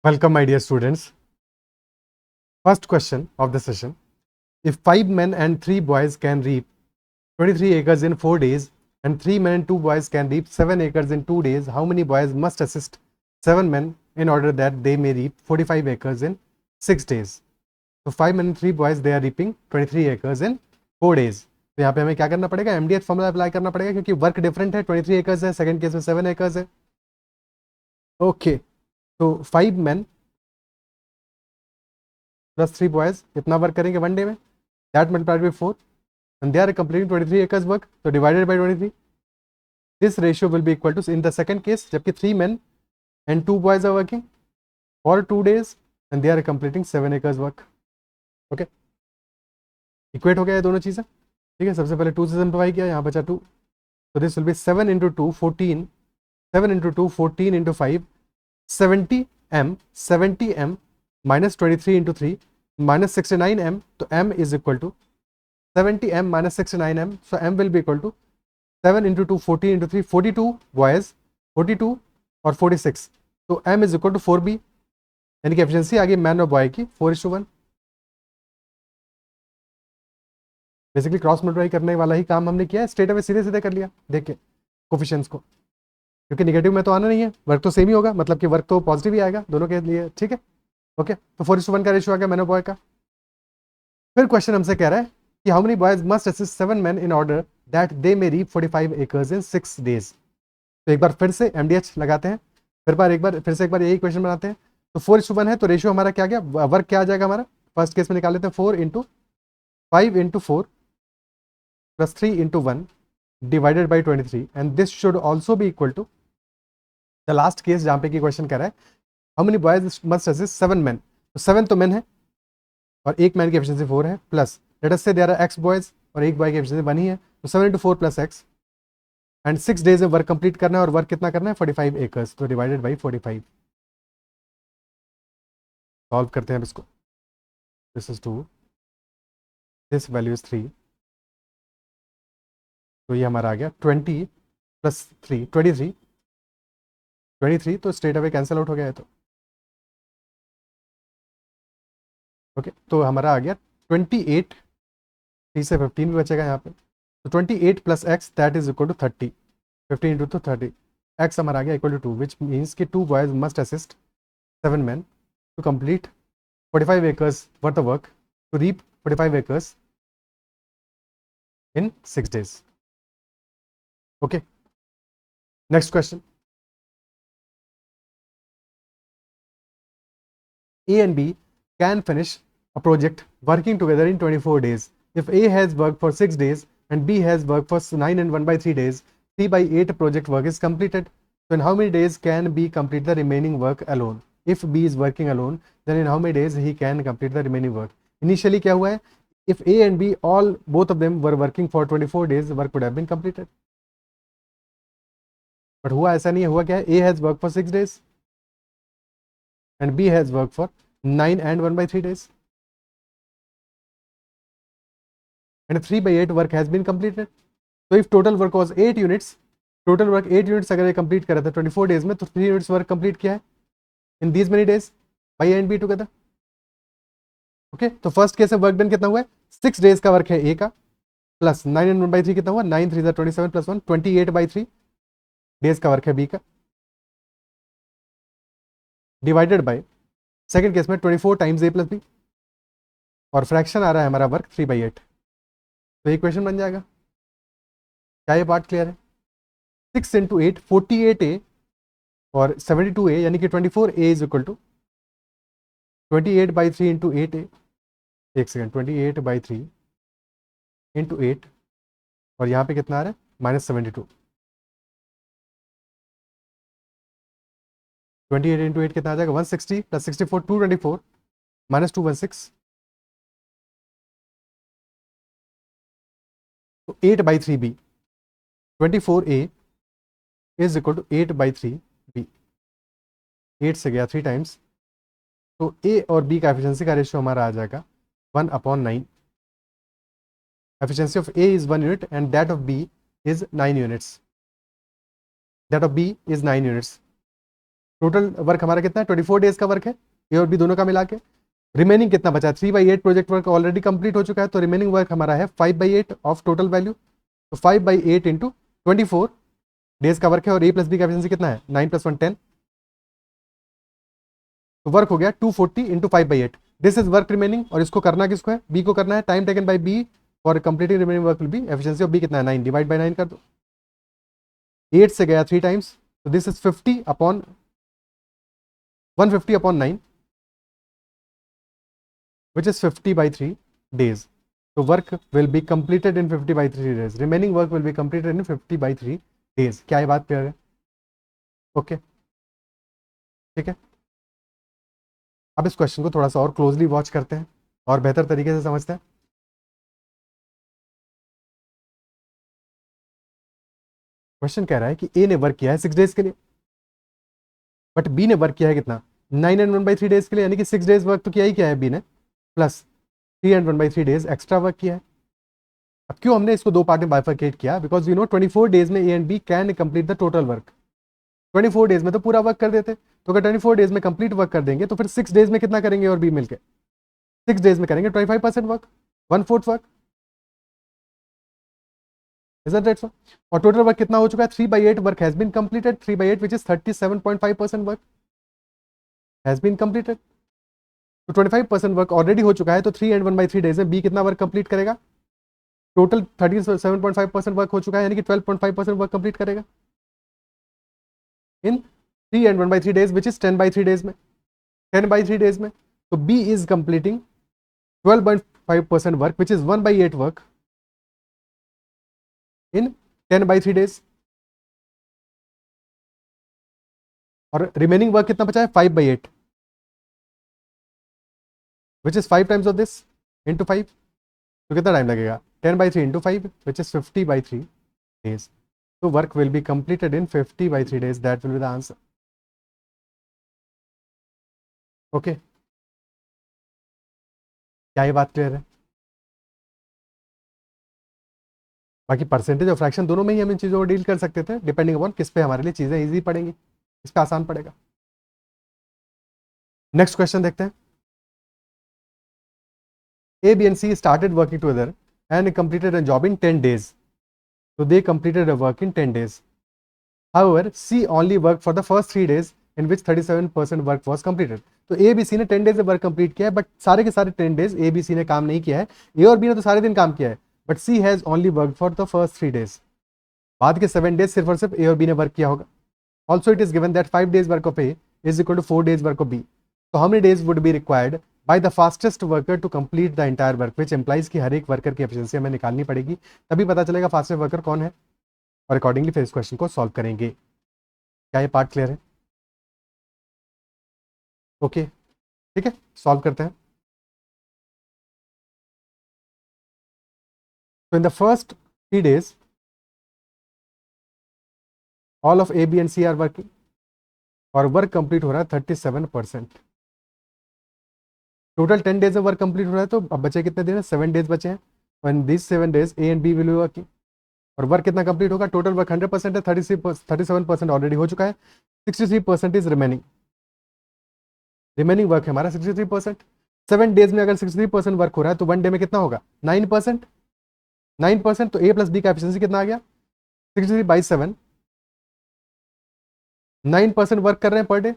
Welcome, my dear students. First question of the session. If 5 men and 3 boys can reap 23 acres in 4 days, and 3 men and 2 boys can reap 7 acres in 2 days, how many boys must assist 7 men in order that they may reap 45 acres in 6 days? So 5 men and 3 boys, they are reaping 23 acres in 4 days. तो यहाँ पे हमें क्या करना पड़ेगा? MDH formula apply करना पड़ेगा क्योंकि वर्क डिफरेंट है. 23 एकर्स है, सेकंड केस में 7 एकर्स है. ओके, तो 5 men plus 3 boys कितना वर्क करेंगे वन डे में? That multiplied by 4, and they are completing 23 acres work, so divided by 23. This ratio will be equal to, in the second case, जबकि 3 men and 2 boys are working for 2 days and they are completing 7 acres work. Okay, equate हो गया ये दोनों चीज़ें. ठीक है, सबसे पहले 2 से सिंप्लीफाई किया, यहाँ बचा 2, so this will be 7 into 2 14, 7 into 2 14 into 5 70 m minus 23 into 3 minus 69 m, तो m is equal to 70 m minus 69 m, so m will be equal to 7 into 2 14 into 3 42 boys, 42 और 46, तो m is equal to 4b, यानी कि efficiency आ गई man और boy की 4:1. Basically cross multiply करने वाला ही काम हमने किया है, स्ट्रेट अवे सीधे सीधे कर लिया. देखिए कोफिशिएंट्स को, क्योंकि नेगेटिव में तो आना नहीं है, वर्क तो सेम ही होगा, मतलब कि वर्क तो पॉजिटिव ही आएगा दोनों के लिए. ठीक है, ओके, तो 4:1 का रेशियो आ गया मैन और बॉय का. फिर क्वेश्चन हमसे कह रहा है कि how many boys must assist 7 men in order that they may reap 45 acres in 6 days. तो एक बार फिर से MDH लगाते हैं, फिर से एक बार यही क्वेश्चन बनाते हैं. तो 4:1 है, तो रेशियो हमारा क्या गया, वर्क क्या आ जाएगा हमारा, फर्स्ट केस में निकाल लेते हैं 4 into 5 into 4 plus 3 into 1 divided by 23, and this should also be equal to the last case जहाँ पे की क्वेश्चन कर रहा है how many boys must assist 7 men. तो 7 तो मैन है और एक मैन की एफिशिएंसी 4 है, प्लस लेट अस से देयर आर x बॉयज और एक बॉय की एफिशिएंसी 1 ही है, तो 7 into 4 plus x, and 6 days में वर्क कंप्लीट करना है, और वर्क कितना करना है 45 एकर्स, तो डिवाइडेड बाई 45. सॉल्व करते हैं अब इसको. This is 2, this value is 3, तो ये हमारा आ गया 20 प्लस 3 23, तो स्ट्रेट अवे कैंसिल आउट हो गया है. तो ओके, तो हमारा आ गया 28, 3 से 15 भी बचेगा यहाँ पे, तो 28 plus X that is equal to 30, 15 into तो 30, एक्स हमारा आ गया इक्वल टू 2, विच मीन्स कि 2 boys must assist 7 men to complete 45 acres worth of work, to reap 45 acres in 6 days. Okay, next question. A and B can finish a project working together in 24 days. If A has worked for 6 days and B has worked for 9 and 1/3 days, 3/8 project work is completed. So in how many days can B complete the remaining work alone? If B is working alone, then in how many days he can complete the remaining work? Initially क्या हुआ है, if A and B both of them were working for 24 days, work would have been completed. But हुआ ऐसा नहीं है, हुआ क्या है, A has worked for 6 days and B has worked for 9 and 1/3 days, and 3/8 work has been completed. So if total work was 8 units, total work 8 units अगर ये complete करा था 24 डेज में, तो 3 units वर्क कंप्लीट किया है in these many days by A and be together. Okay, तो first case में वर्क डन कितना हुआ है, 6 डेज का वर्क है ए का, प्लस 9 and 1/3 कितना हुआ, 9 3 27 प्लस 1 28/3 डेज का वर्क है बी का, डिवाइडेड बाय सेकेंड केस में 24 टाइम्स ए प्लस बी, और फ्रैक्शन आ रहा है हमारा वर्क 3/8. तो ये क्वेश्चन बन जाएगा. क्या ये पार्ट क्लियर है? 6 into 8 48A और 72A, यानी कि 24A is equal to 28/3 into 8A. एक सेकेंड, 28/3 इंटू 8, और यहाँ पे कितना आ रहा है -72. 28 इंटू 8 कितना आ जाएगा, 160 प्लस 64 224 -216, तो 8/3B, 24A is equal to 8/3B. 8 से गया 3 टाइम्स, तो ए और बी का एफिशिएंसी का रेशियो हमारा आ जाएगा 1/9. Efficiency of A is 1 unit and that of B is 9 units. That of B is 9 units. Total work हमारा कितना है, 24 डेज का वर्क है, ए और बी दोनों का मिला के। रिमेनिंग कितना बचा है, 3/8 प्रोजेक्ट वर्क ऑलरेडी कंप्लीट हो चुका है, तो रिमेनिंग वर्क हमारा है 5/8 ऑफ टोटल वैल्यू। तो 5/8 इंटू 24 डेज का वर्क है, और ए प्लस बी का एफिशिएंसी कितना है, 9 + 1 10। तो वर्क हो गया 240 into 5/8। This is work remaining, और इसको करना किसको है, बी को करना है। Time taken by B for completing remaining work will be, efficiency of B कितना है 9, डिवाइड बाय 9 कर दो, 8 से गया 3 टाइम्स, तो this is 50 upon 150 upon 9 which is 50/3 days. So work will be completed in 50/3 days. Remaining work will be completed in 50/3 days. क्या ये बात क्लियर है? ओके ठीक है। अब इस क्वेश्चन को थोड़ा सा और क्लोजली वॉच करते हैं और बेहतर तरीके से समझते हैं। क्वेश्चन कह रहा है कि ए ने वर्क किया है 6 डेज के लिए, बट बी ने वर्क किया है कितना, 9 and 1/3 डेज के लिए, यानी कि 6 डेज वर्क तो किया ही किया है बी ने, plus 3 and 1/3 days extra work किया है। अब क्यों हमने इसको दो पार्ट में बाइफरकेट किया, बिकॉज यू नो 24 डेज में A and B can complete the total work. 24 days में तो पूरा वर्क कर देते, तो अगर 24 डेज में कंप्लीट वर्क कर देंगे तो फिर 6 डेज में कितना करेंगे और बी मिलके, 6 डेज में करेंगे 25% work, 1/4 work, isn't it so? और टोटल वर्क कितना हो चुका है, 3/8 work has been completed, 3/8 which is 37.5% work has been completed. तो 25% वर्क ऑलरेडी हो चुका है, तो 3 and 1/3 डेज में बी कितना वर्क कंप्लीट करेगा, टोटल 37.5% वर्क हो चुका है, यानी कि 12.5% वर्क कंप्लीट करेगा in 3 and 1/3 days which is 10/3 days में, 10/3 डेज में। तो B is completing 12.5% work which is 1/8 work in 10/3 days, और रिमेनिंग वर्क कितना बचा है 5/8 which is 5 times of this into 5। तो कितना टाइम लगेगा, 10/3 इंटू 5 विच इज 50/3 डेज। तो work will be completed in 50/3 days, that will be the answer. Okay, क्या ये बात क्लियर है? बाकी परसेंटेज और फ्रैक्शन दोनों में ही हम इन चीज़ों को डील कर सकते थे, डिपेंडिंग अपॉन किस पे हमारे लिए चीज़ें इजी पड़ेंगी, किस पे आसान पड़ेगा। नेक्स्ट क्वेश्चन देखते हैं। A, B and C started working together and completed a job in 10 days. So they completed a work in 10 days. However, C only worked for the first 3 days in which 37% work was completed. तो A B C ने 10 days में work complete किया है, but सारे के सारे 10 days A B C ने काम नहीं किया है। ए और बी ने तो सारे दिन काम किया है, but C has only work for the first 3 days. बाद के 7 डेज सिर्फ और सिर्फ ए और बी ने वर्क किया होगा। Also it is given that 5 days work of A is equal to 4 days work of B. तो how many days would be required by the fastest worker to complete the entire work, which employees की हर एक worker की efficiency हमें निकालनी पड़ेगी, तभी पता चलेगा फास्टेस्ट वर्कर कौन है, और अकॉर्डिंगली फिर इस क्वेश्चन को सॉल्व करेंगे। क्या ये पार्ट क्लियर है? ओके ठीक है, सॉल्व करते हैं। तो in the first 3 days all of A B and C are working, और वर्क कंप्लीट हो रहा है 37%। टोटल 10 डेज में वर्क कंप्लीट हो रहा है, तो अब बचे कितने दिन है, 7 डेज बचे हैं। और this 7 days A and B will be working, और वर्क कितना कंप्लीट होगा, टोटल वर्क 100% है, 37% ऑलरेडी हो चुका है, 63% इज रिमेनिंग। रिमेनिंग वर्क है हमारा 63%। 7 डेज में अगर 63% वर्क हो रहा है, तो 1 डे में कितना होगा, 9%। 9%, तो ए प्लस बी का एफिशिएंसी कितना आ गया, 63/7। 9% वर्क कर रहे हैं per day,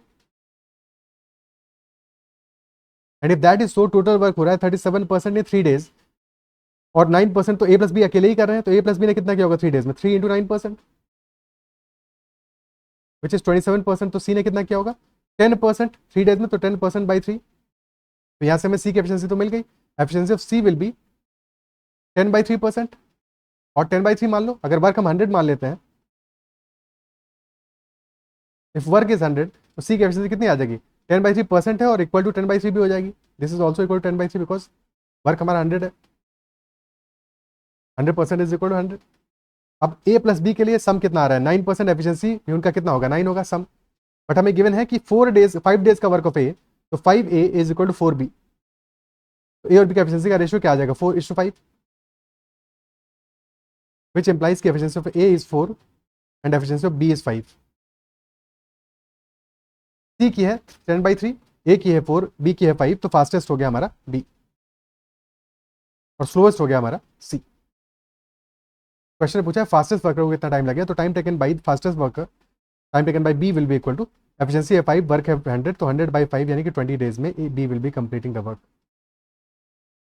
and if that is so, total work हो रहा है 37% इन 3 डेज, और 9% तो ए प्लस बी अकेले ही कर रहे हैं, तो ए प्लस बी ने कितना किया होगा 3 डेज में, 3 इंटू 9% विच इज 27%। तो सी ने कितना किया होगा 10% 3 डेज में, तो 10%/3। तो यहां से हमें सी की एफिशिएंसी तो मिल गई। Efficiency of C will be 10/3%, और 10/3 मान लो, अगर वर्क हम 100 मान लेते हैं, इफ वर्क इज 100, तो सी की एफिशिएंसी कितनी आ जाएगी, 10/3% है, और इक्वल टू 10/3 भी हो जाएगी। This is also equal to 10/3 because work हमारा 100 है, 100% इज इक्वल टू 100। अब ए प्लस बी के लिए सम कितना आ रहा है, 9% एफिशिएंसी, उनका कितना होगा, 9 होगा सम। बट हमें गिवन है कि 5 डेज का वर्क ऑफ ए, तो 5A is equal to 4B। तो ए और बी का एफिशिएंसी का रेशियो क्या आ जाएगा, 4:5, विच एम्प्लाइज की efficiency of A is 4 and efficiency of B is 5। C की है 10/3, ए की है 4, बी की है 5, तो फास्टेस्ट हो गया हमारा बी और स्लोएस्ट हो गया हमारा सी। क्वेश्चन पूछा है फास्टेस्ट वर्कर को कितना टाइम लगेगा, तो time taken by fastest worker, time taken by B will be equal to efficiency है 5, वर्क है 100, तो 100/5 यानी कि 20 डेज में B will be completing the work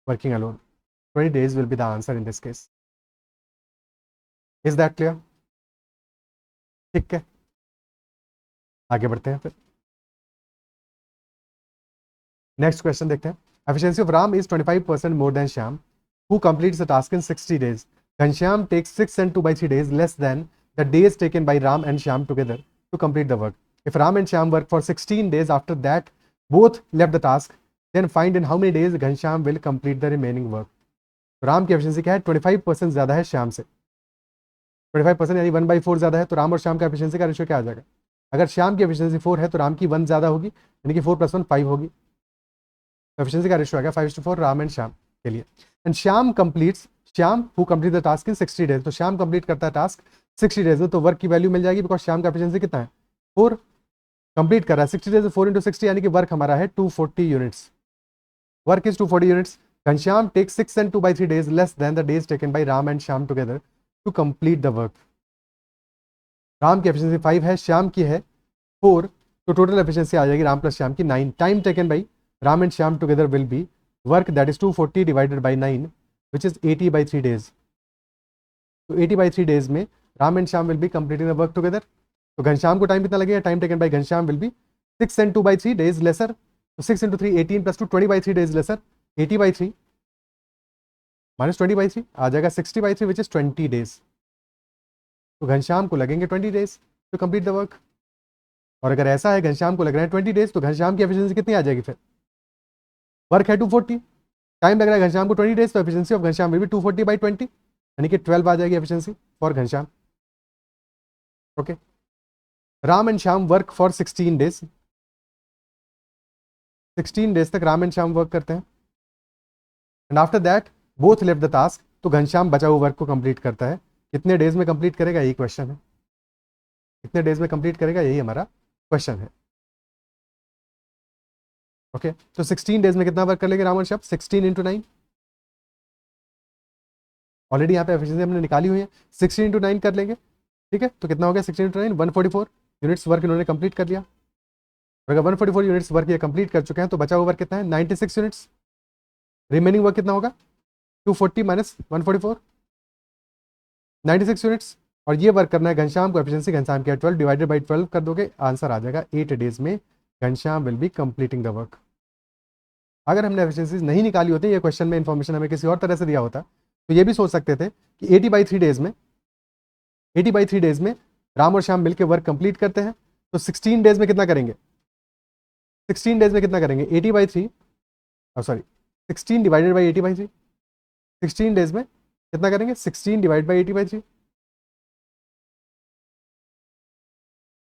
working alone. 20 days will be the answer in this case. Is that clear? ठीक है, आगे बढ़ते हैं फिर। नेक्स्ट क्वेश्चन देखते हैं। Efficiency of Ram is 25% more than Shyam who completes the task in 60 days. Ghanshyam takes 6 and 2/3 days less than the days taken by Ram and Shyam together to complete the work. If Ram and Shyam work for 16 days after that both left the task, then find in how many days Ghanshyam will complete the remaining work. Ram की efficiency क्या है, 25% ज़्यादा है श्याम से। 25% यानी 1/4 ज़्यादा है, तो राम और श्याम का एफिशिएंसी का रेशियो क्या आ जाएगा। अगर श्याम की एफिशिएंसी 4 है तो राम की 1 ज़्यादा होगी, यानी कि 4 + 1 5 होगी। तो एफिशिएंसी का रेशियो आ गया 5:4 राम एंड श्याम के लिए। And Shyam who complete the task in 60 days, तो श्याम कंप्लीट करता है टास्क 60 days में, तो वर्क की वैल्यू मिल जाएगी बिकॉज श्याम का एफिशिएंसी कितना है 4, कंप्लीट कर रहा है 60 days 4 × 60 यानी कि वर्क हमारा है 240 units. Work is 240 units. Ghanshyam takes 6 and 2/3 days less than the days taken by Ram and Shyam together to complete the work. Ram की एफिशिएंसी 5 है, श्याम की है 4, तो टोटल एफिशिएंसी आ जाएगी राम प्लस श्याम की 9। Time taken by Ram and Shyam together will be work that is 240 divided by 9 which is 80/3 days. तो 80/3 days में Ram and Shyam will be completing the work together. तो घनश्याम को टाइम कितना लगेगा, time taken by Ghanshyam will be 6 and 2/3 days lesser, तो 6 × 3 18 + 2 20/3 days laser 80/3 - 20/3 आ जाएगा 60/3 which is 20 days. तो घनश्याम को लगेंगे 20 days to complete the work. और अगर ऐसा है घनश्याम को लग रहा है 20 days, तो घनश्याम की एफिशिएंसी कितनी आ जाएगी फिर, वर्क है 240, टाइम लग रहा है घनश्याम को 20 days, तो efficiency of Ghanshyam will B 240/20 यानी कि 12 आ जाएगी efficiency for Ghanshyam. Okay, Ram and Shyam work for 16 days, 16 days तक राम एंड श्याम वर्क करते हैं। And after that both left the task, तो घनश्याम बचा हुआ वर्क को कंप्लीट करता है। कितने डेज में कंप्लीट करेगा, यही क्वेश्चन है, कितने डेज में कंप्लीट करेगा, यही हमारा क्वेश्चन है। ओके, तो 16 डेज में कितना वर्क कर लेंगे राम और श्याम, 16 × 9। ऑलरेडी यहाँ पे एफिशिएंसी हमने निकाली हुई है, 16 × 9 कर लेंगे, ठीक है। तो कितना हो गया 16 × 9 144 यूनिट्स वर्क इन्होंने कंप्लीट कर लिया। अगर 144 यूनिट्स वर्क ये कंप्लीट कर चुके हैं, तो बचा हुआ वर्क कितना है 96 यूनिट्स। रिमेनिंग वर्क कितना होगा 240 - 144 96 यूनिट्स। और ये वर्क करना है घनश्याम को, एफिशिएंसी घनश्याम की 12 डिवाइडेड बाई 12 कर दोगे, आंसर आ जाएगा 8 डेज में Ghanshyam will be completing the work. अगर हमने एफिशिएंसीज नहीं निकाली होती, ये क्वेश्चन में इन्फॉर्मेशन हमें किसी और तरह से दिया होता, तो ये भी सोच सकते थे कि 80/3 डेज में 80/3 डेज में राम और श्याम मिलकर वर्क कंप्लीट करते हैं, तो 16 डेज में कितना करेंगे, 16 डेज में कितना करेंगे 80/3 सॉरी 16 डिवाइडेड बाई 80/3, 16 डेज में कितना करेंगे 16 divide by 80/3,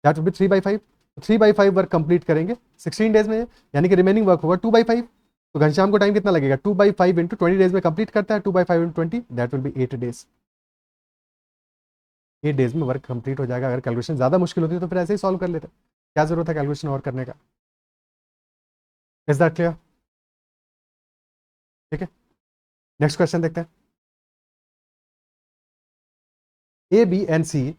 that will B 3/5। 3/5 work complete करेंगे 16 डेज में, यानी कि रिमेनिंग वर्क होगा 2/5। तो घनश्याम को टाइम कितना लगेगा 2/5 × 20 डेज में कंप्लीट करता है, 2/5 × 20 that will B 8 days. 8 days में वर्क कंप्लीट हो जाएगा। अगर कैलकुलेशन ज़्यादा मुश्किल होती है तो फिर ऐसे ही सॉल्व कर लेते, क्या जरूरत है कैलकुलेशन और करने का। इज दैट क्लियर, ठीक है। नेक्स्ट क्वेश्चन देखते हैं। A, B and C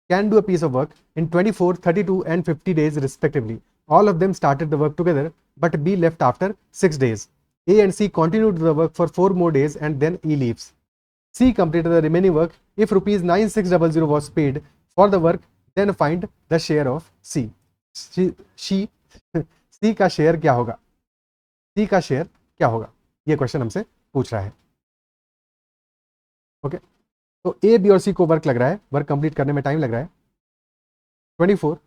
can do a piece of work in 24, 32 and 50 days respectively. All of them started the work together, but B left after 6 days. A and C continued the work for 4 more days and then E leaves. C completed the remaining work. If rupees 9600 was paid for the work, then find the share of C. C का share क्या होगा, C का share क्या होगा, ये question हमसे पूछ रहा है। ओके, तो ए बी और सी को वर्क लग रहा है, वर्क कंप्लीट करने में टाइम लग रहा है 24,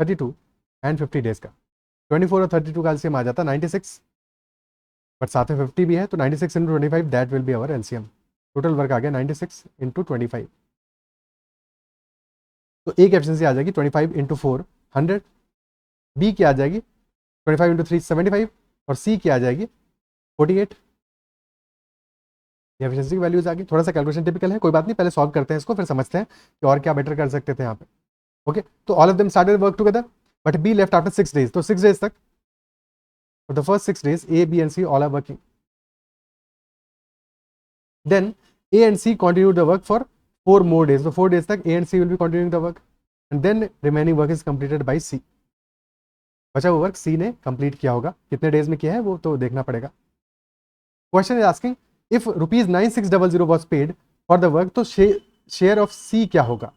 32 एंड 50 डेज का। 24 और 32 का एलसीएम आ जाता 96, बट साथ में 50 भी है, तो 96 × 25 that will be our LCM. Total work आ गया 96 × 25। तो ए की एफिशिएंसी आ जाएगी 25 × 4 100, बी की आ जाएगी 25 × 3 75 और सी की आ जाएगी 48। एफिशिएंसी की वैल्यूज आ गई। थोड़ा सा कैलकुलेशन टिपिकल है, कोई बात नहीं, पहले सॉल्व करते हैं इसको, फिर समझते हैं कि और क्या बेटर कर सकते थे यहाँ पे। ओके, तो all of them started work together, but be left after 6 days, तो 6 days तक, for the first 6 days A, B and C all are working. Then A and C continued the work for 4 more days, so 4 days तक A and C will be continuing the work and then remaining work is completed by C. बचा हुआ work C ने complete किया होगा, कितने days में किया है वो तो देखना पड़ेगा. Question is asking if ₹9600 was paid for the work, तो शेयर ऑफ C क्या होगा,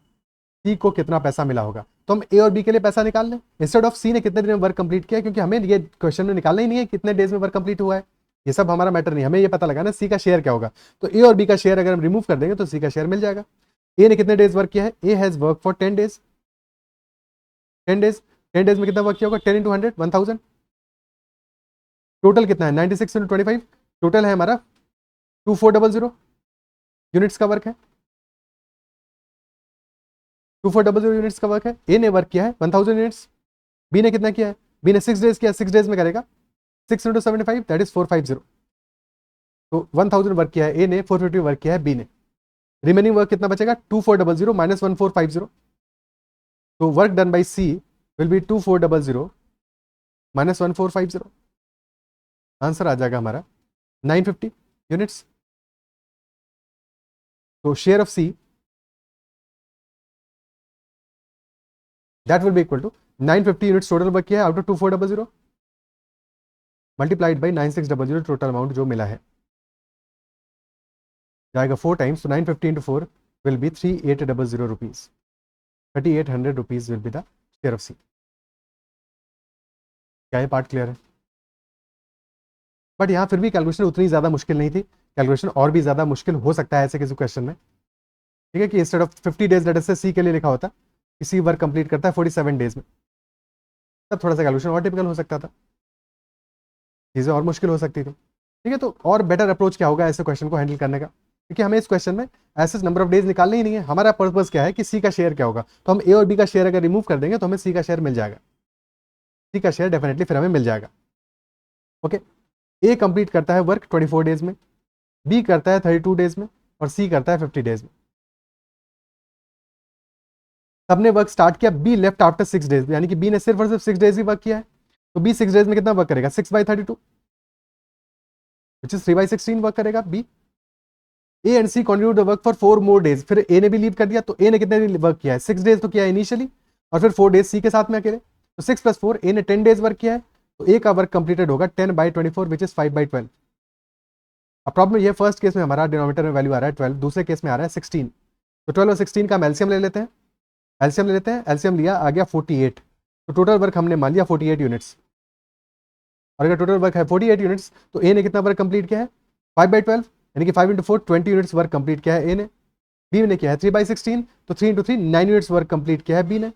C को कितना पैसा मिला होगा. तो हम A और B के लिए पैसा निकाल लें इंस्टेड ऑफ C ने कितने दिन में वर्क कंप्लीट किया, क्योंकि हमें ये क्वेश्चन में निकालना ही नहीं है कितने डेज में वर्क कंप्लीट हुआ है, ये सब हमारा मैटर नहीं, हमें ये पता लगाना C का शेयर क्या होगा. तो A और B का शेयर अगर हम रिमूव कर देंगे तो C का शेयर मिल जाएगा. A ने कितने डेज वर्क किया है, A has work for 10 days. 10 days, 10 days में कितना वर्क किया होगा, 10 into 100 1000. टोटल कितना है 96 into 25, टोटल है हमारा 2400 यूनिट्स का वर्क है, 2400 यूनिट्स का वर्क है. ए ने वर्क किया है 1000 यूनिट्स, बी ने कितना किया है, बी ने 6 डेज किया, 6 डेज में करेगा 6 into 75 दैट इज 450. तो 1000 वर्क किया है ए ने, 450 वर्क किया है बी ने. रिमेनिंग वर्क कितना बचेगा 2400 माइनस 1450. तो work done by C will be 2400 minus 1450. Answer आ जाएगा हमारा 950 यूनिट्स. तो share of C that will be equal to 950 units total work किया है out of 2400 multiplied by 9600 total amount जो मिला है जाएगा 4 times, so 950 into 4 will be 3800 rupees. 3800 rupees will be the share of C. क्या ये part clear है? But यहाँ फिर भी कैलकुलेशन उतनी ज़्यादा मुश्किल नहीं थी, कैलकुलेशन और भी ज़्यादा मुश्किल हो सकता है ऐसे किसी क्वेश्चन में. ठीक है कि इंस्टेड ऑफ 50 डेज लेटर से सी के लिए लिखा होता, किसी वर्क कंप्लीट करता है 47 डेज में, तब थोड़ा सा कैलकुलेशन और टिपिकल हो सकता था, चीज़ें और मुश्किल हो सकती थी. ठीक है, तो और बेटर अप्रोच क्या होगा ऐसे क्वेश्चन को हैंडल करने का, क्योंकि हमें इस क्वेश्चन में ऐसे नंबर ऑफ डेज निकालने ही नहीं है, हमारा पर्पस क्या है कि सी का शेयर क्या होगा. तो हम ए और बी का शेयर अगर रिमूव कर देंगे तो हमें सी का शेयर मिल जाएगा, सी का शेयर डेफिनेटली फिर हमें मिल जाएगा. ओके, ए कंप्लीट करता है वर्क 24 डेज में, बी करता है 32 डेज में और सी करता है 50 डेज में. सबने वर्क स्टार्ट किया, बी लेफ्ट आफ्टर 6 डेज, यानी कि बी ने सिर्फ और सिर्फ 6 डेज ही वर्क किया है. तो बी 6 डेज में कितना वर्क करेगा 6/32 which is 3/16 वर्क करेगा B. A and C continue the work for 4 more days, फिर ए ने भी लीव कर दिया, तो ए ने कितने दिन वर्क किया है 6 डेज तो किया है इनिशियली, और फिर 4 डेज सी के साथ में अकेले, तो 6 + 4 ए ने 10 डेज वर्क किया है, तो ए का वर्क कंप्लीटेड होगा 10/24 विच इज 5/12. अब प्रॉब्लम ये फर्स्ट केस में हमारा डिनोमिनेटर में वैल्यू आ रहा है 12, दूसरे केस में आ रहा है 16, तो 12 और 16 का हम एलसीएम ले लेते हैं. एलसीएम लिया आ गया 48, तो टोटल वर्क हमने मान लिया 48 यूनिट्स, और अगर टोटल वर्क है 48 यूनिट्स तो ए ने कितना वर्क कंप्लीट किया है 5/12, यानी कि 5 into 4 20 यूनिट्स वर्क कंप्लीट किया है ए ने. बी ने किया है 3/16, तो 3 into 3 9 यूनिट्स वर्क कंप्लीट किया है बी ने.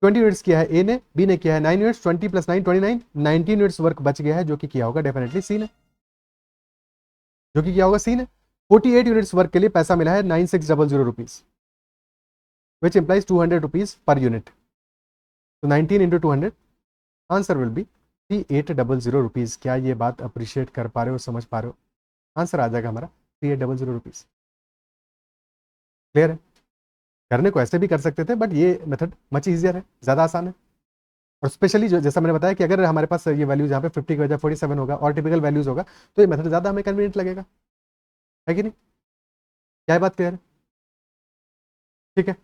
20 यूनिट्स किया है ए ने, बी ने किया है 9 यूनिट्स, 20 + 9 29, 19 यूनिट्स वर्क बच गया है, जो कि किया होगा डेफिनेटली सी ने, 48 यूनिट्स वर्क के लिए पैसा मिला है 9600 rupees, which implies 200 rupees per unit. So 19 into 200, answer will be 3800 rupees. क्या ये बात अप्रिशिएट कर पा रहे हो, समझ पा रहे हो? आंसर आ जाएगा हमारा 3800 रुपीज. क्लियर है? करने को ऐसे भी कर सकते थे, बट ये मेथड मच ईजियर है, ज़्यादा आसान है. और स्पेशली जो जैसा मैंने बताया कि अगर हमारे पास ये वैल्यूज यहाँ पे 50 की वजह 47 होगा और टिपिकल वैल्यूज होगा, तो ये मेथड ज़्यादा हमें कन्वीनियंट लगेगा, है कि नहीं? क्या बात क्लियर है? ठीक है,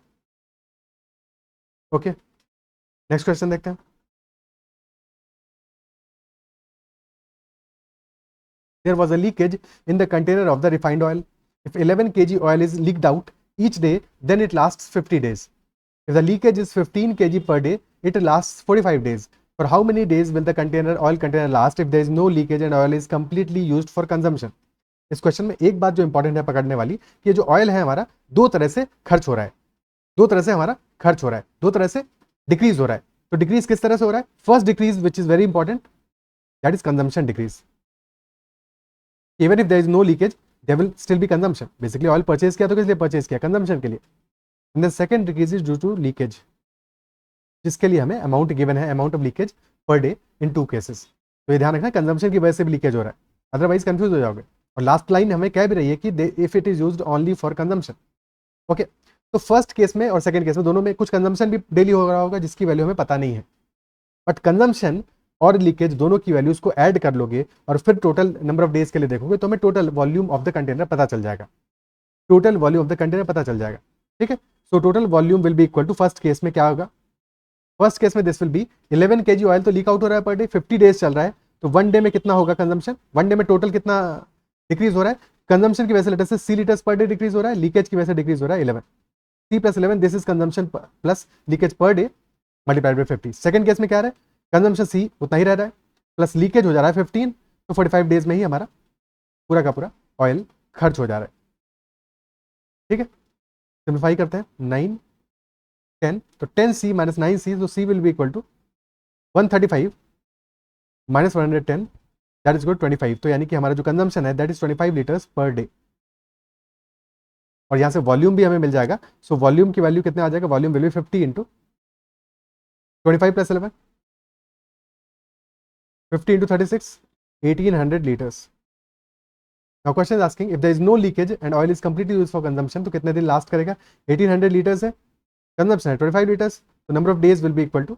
ओके, नेक्स्ट क्वेश्चन देखते हैं. There was a leakage in the container of the refined oil. If 11 kg oil is leaked out each day, then it lasts 50 days. If the leakage is 15 kg per day, it lasts 45 days. For how many days will the oil container last if there is no leakage and oil is completely used for consumption? इस question में एक बात जो important है पकड़ने वाली, कि ये जो ऑयल है हमारा दो तरह से खर्च हो रहा है, दो तरह से हमारा खर्च हो रहा है, दो तरह से डिक्रीज हो रहा है. तो डिक्रीज किस तरह से हो रहा है? First decrease which is very important, that is consumption decrease. Even if there is no leakage, there will still be consumption. Basically, oil purchase किया तो किस लिए purchase किया? Consumption के लिए. And the second decrease is due to leakage, जिसके लिए हमें amount given है, amount of leakage per day in 2 cases. तो ये ध्यान रखना, consumption की वजह से भी लीकेज हो रहा है, अदरवाइज कंफ्यूज हो जाओगे. और लास्ट लाइन हमें कह भी रही है कि if it is used only for consumption. Okay, तो फर्स्ट केस में और सेकंड केस में दोनों में कुछ कंजम्पशन भी डेली हो रहा होगा, जिसकी वैल्यू हमें पता नहीं है. बट कंजम्पशन और लीकेज दोनों की वैल्यूज को ऐड कर लोगे और फिर टोटल नंबर ऑफ डेज के लिए देखोगे तो हमें total volume of the container पता चल जाएगा, total volume of the container पता चल जाएगा। ठीक है, so total volume will be equal to, first case में क्या होगा, फर्स्ट केस में this will be 11 kg oil तो लीक आउट हो रहा है पर डे, 50 डेज चल रहा है, तो वन डे में कितना होगा कंजम्पशन, वन डे में टोटल कितना डिक्रीज हो रहा है, कंजम्पशन की वजह से लेटर से सी लीटर्स पर डे डिक्रीज हो रहा है, लीकेज की वजह से डिक्रीज हो रहा है 11, C plus 11 this is consumption plus leakage per day multiplied by 50। Second case में क्या रहा है, कंजम्पशन सी उतना ही रह रहा है प्लस लीकेज हो जा रहा है 15, तो 45 डेज में ही हमारा पूरा का पूरा ऑयल खर्च हो जा रहा है। ठीक है, सिंप्लीफाई करते हैं, 9 10, तो 10C माइनस 9C, तो C will be equal to 135 minus 110, that is good 25, तो यानी कि हमारा जो कंजम्पशन है that is 25 litres per day. और यहाँ से वॉल्यूम भी हमें मिल जाएगा, सो वॉल्यूम की वैल्यू कितने आ जाएगा, volume will be 50 into 25 plus 11, 50 into 36, 1800 litres. Now question is asking if there is no leakage and oil is completely used for consumption, तो कितने दिन लास्ट करेगा, 1800 लीटर्स है, कंजम्पशन है 25 लीटर्स, तो number of days will be equal to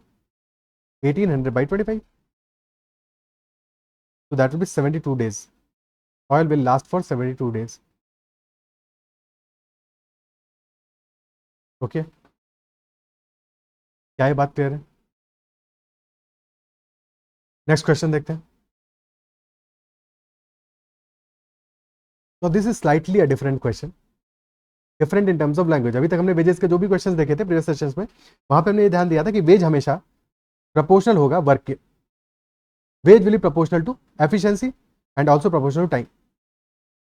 1800 by 25, so that will be 72 days, oil will last for 72 days. Okay, क्या ये बात क्लियर है? नेक्स्ट क्वेश्चन देखते हैं। तो this is slightly a different question, different in terms of language. अभी तक हमने वेजेस के जो भी क्वेश्चंस देखे थे प्रीवियस सेशंस में, वहां पे हमने ये ध्यान दिया था कि वेज हमेशा प्रोपोर्शनल होगा वर्क के, wage will be proportional to efficiency and also proportional to time.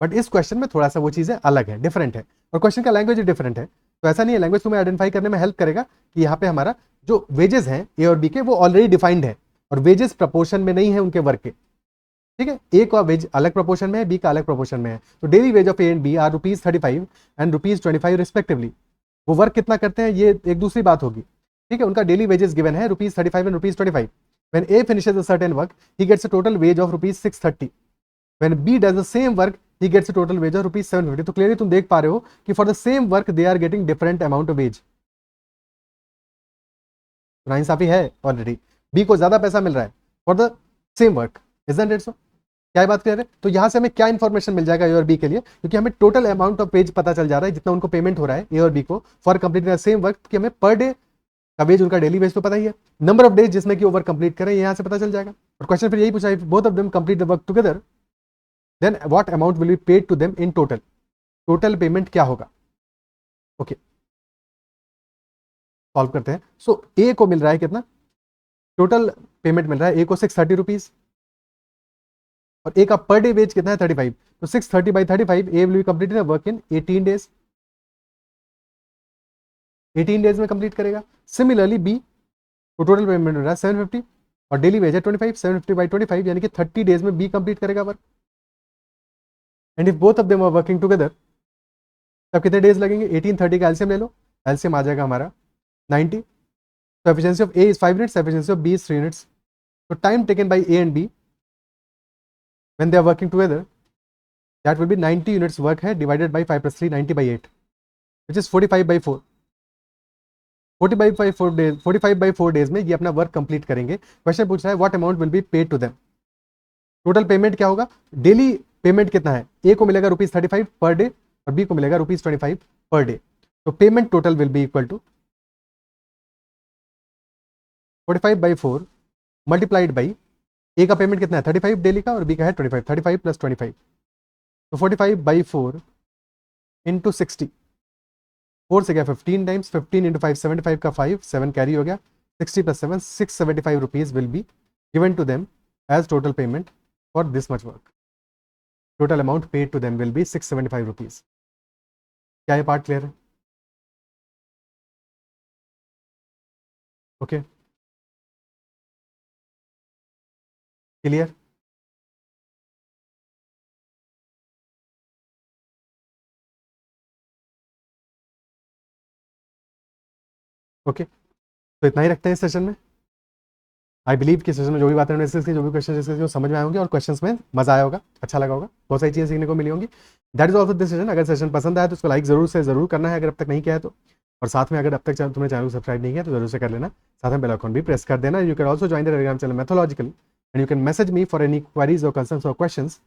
But इस क्वेश्चन में थोड़ा सा वो चीजें अलग है, डिफरेंट है, और क्वेश्चन का लैंग्वेज डिफरेंट है, तो ऐसा नहीं है, लैंग्वेज तुम्हें आइडेंटिफाई करने में हेल्प करेगा कि यहाँ पे हमारा जो वेजेस हैं ए और बी के वो ऑलरेडी डिफाइंड है और वेजेस प्रपोर्शन में नहीं है उनके वर्क के। ठीक है, ए का वेज अलग प्रोपोर्शन में है, बी का अलग प्रोपोर्शन में है, तो daily wage of A and B are ₹35 and ₹25 respectively. वो वर्क कितना करते हैं ये एक दूसरी बात होगी। ठीक है, उनका डेली वेजेस गिवन है ₹35 and ₹25। When A finishes a certain work, he gets a total wage of ₹630. When B does the same work, he gets a total wage of ₹750. तो क्लियरली तुम देख पा रहे हो कि for the same work they are getting different amount of wage. नाइंसाफी है already, B को ज्यादा पैसा मिल रहा है for the same work, isn't it सो? क्या बात क्लियर है? तो यहां से हमें क्या इन्फॉर्मेशन मिल जाएगा ए और बी के लिए, क्योंकि हमें टोटल अमाउंट ऑफ वेज पता चल जा रहा है जितना उनको पेमेंट हो रहा है ए और बी को for completing the same work, कि हमें पर डे का वेज उनका डेली वेज तो पता ही है, नंबर ऑफ डेज जिसमें कि ओवर कंप्लीट करें यहां से पता चल जाएगा। और क्वेश्चन फिर यही पूछा है, both of them complete the work together then what amount will be paid to them in total, total payment क्या होगा। ओके, सॉल्व करते हैं। सो ए को मिल रहा है कितना, टोटल पेमेंट मिल रहा है ए को ₹630 और ए का पर डे वेज कितना है 35, तो 630 by 35 A will be completed work in 18 days, 18 days में कंप्लीट करेगा। सिमिलरली बी को टोटल पेमेंट मिल रहा है 750 और डेली वेज है 25, 750 by 25 यानी कि 30 डेज में बी कंप्लीट करेगा work. And if both of them are working together तब कितने डेज लगेंगे, 18 30 का एलसीएम ले लो, एलसीएम आ जाएगा हमारा 90, तो efficiency of A is 5 minutes, efficiency of B is 3 minutes, तो time taken by A and B when they are working together that will be 90 units work है divided by 5 plus 3, 90 by 8 which is 45 by 4, 45 by 4 days, 45 by 4 days में ये अपना work complete करेंगे। Question पूछ रहा है what amount will be paid to them, total payment क्या होगा, डेली पेमेंट कितना है, ए को मिलेगा ₹35 पर डे और बी को मिलेगा ₹25 पर डे, तो payment total will be equal to 45 by 4 multiplied by, A का पेमेंट कितना है 35 डेली का और बी का है 25, 35 प्लस 25, तो 45 by 4 इंटू 60, 4 से गया 15 टाइम्स, 15 इंटू 5 75 का 5, 7 कैरी हो गया, 60 plus 7 675 rupees will be given to them as total payment for this much work, total amount paid to them will be 675 rupees. क्या ये पार्ट क्लियर है? Okay, clear? ओके, तो इतना ही रखते हैं इस सेशन में। आई बिलीव कि सेशन में जो भी बातें हमने डिस्कस की, जो भी क्वेश्चन डिस्कस किए, समझ में आए होंगे और क्वेश्चंस में मजा आया होगा, अच्छा लगा होगा, बहुत सारी चीजें सीखने को मिली होंगी। That is also this session. अगर सेशन पसंद आया तो उसको लाइक जरूर से जरूर करना है, अगर अब तक नहीं किया है तो। और साथ में अगर अब तक तुमने चैनल को सब्सक्राइब नहीं किया तो जरूर से कर लेना, साथ में बेल आइकन भी प्रेस कर देना। You can also join the Telegram channel mythological and you can message me for any queries और कंसर्न्स और questions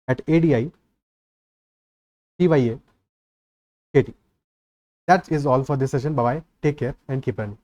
at ADI TYA KT. That is all for this session. Bye bye. Take care and keep running.